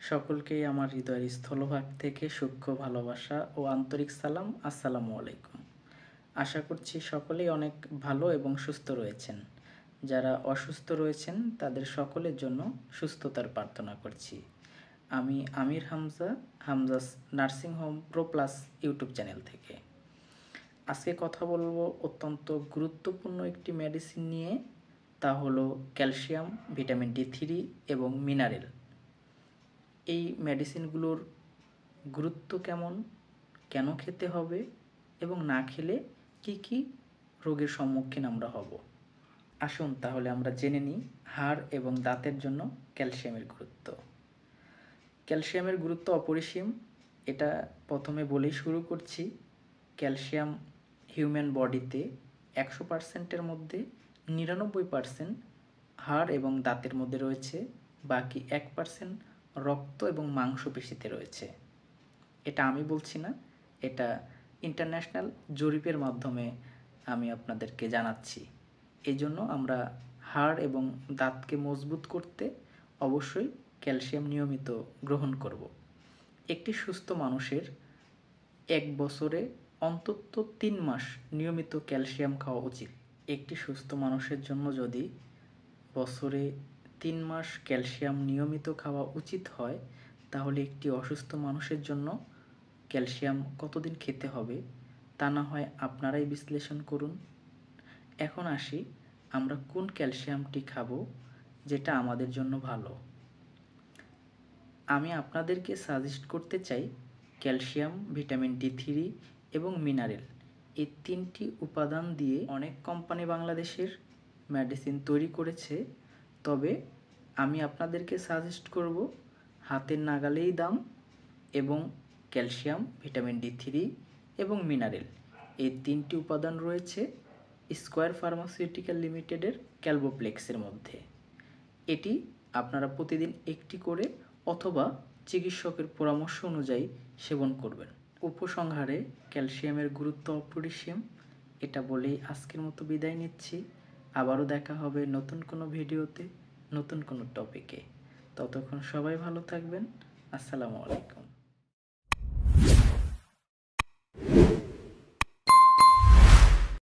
সকলকেই আমার হৃদয়ের স্থলভাগ থেকে সূক্ষ্ম ভালোবাসা ও আন্তরিক সালাম। আসসালামু আলাইকুম। আশা করছি সকলেই অনেক ভালো এবং সুস্থ রয়েছেন। যারা অসুস্থ রয়েছেন তাদের সকলের জন্য সুস্থতার প্রার্থনা করছি। আমি Amir Hamza, Hamza's nursing home pro plus YouTube channel থেকে। আজকে কথা বলবো অত্যন্ত গুরুত্বপূর্ণ একটি মেডিসিন নিয়ে, তা হলো ক্যালসিয়াম, ভিটামিন D3 এবং মিনারেল। এই মেডিসিনগুলোর গুরুত্ব কেমন, কেন খেতে হবে এবং না খেলে কি কি রোগের সম্মুখীন আমরা হব। আসুন তাহলে আমরা জেনে নিই হাড় এবং দাঁতের জন্য ক্যালসিয়ামের গুরুত্ব। ক্যালসিয়ামের গুরুত্ব অপরিসীম, এটা প্রথমে বলেই শুরু করছি। ক্যালসিয়াম হিউম্যান বডিতে 100%-এর মধ্যে 99% হাড় এবং দাঁতের মধ্যে রয়েছে, বাকি 1% রক্ত এবং মাংসপেশিতে রয়েছে। এটা আমি বলছি না, এটা ইন্টারন্যাশনাল জরিপের মাধ্যমে আমি আপনাদেরকে জানাচ্ছি। এই জন্য আমরা হাড় এবং দাঁতকে মজবুত করতে অবশ্যই ক্যালসিয়াম নিয়মিত গ্রহণ করব। একটি সুস্থ মানুষের 1 বছরে অন্তত 3 মাস নিয়মিত ক্যালসিয়াম খাওয়া উচিত। একটি সুস্থ মানুষের জন্য যদি বছরে 3 মাস ক্যালসিয়াম নিয়মিত খাওয়া উচিত হয়, তাহলে একটি অসুস্থ মানুষের জন্য ক্যালসিয়াম কতদিন খেতে হবে তা না হয় আপনারাই বিশ্লেষণ করুন। এখন আসি আমরা কোন ক্যালসিয়ামটি খাবো যেটা আমাদের জন্য ভালো। আমি আপনাদেরকে সাজেস্ট করতে চাই ক্যালসিয়াম, ভিটামিন D3 এবং মিনারেল। এই 3টি উপাদান দিয়ে অনেক কোম্পানি বাংলাদেশের মেডিসিন তৈরি করেছে, তবে আমি আপনাদেরকে সাজেস্ট করব হাতের নাগালেই দাম এবং ক্যালসিয়াম, ভিটামিন D3 এবং মিনারেল এই 3টি উপাদান রয়েছে স্কয়ার ফার্মাসিউটিক্যাল লিমিটেডের ক্যালবোপ্লেক্সের মধ্যে। এটি আপনারা প্রতিদিন একটি করে অথবা চিকিৎসকের পরামর্শ অনুযায়ী সেবন করবেন। উপসংহারে ক্যালসিয়ামের গুরুত্ব অপরিসীম, এটা বলেই আজকের মতো বিদায় নিচ্ছি। আবারও দেখা হবে নতুন কোনো ভিডিওতে, নতুন কোনো টপিকে। ততক্ষণ সবাই ভালো থাকবেন। আসসালামু আলাইকুম।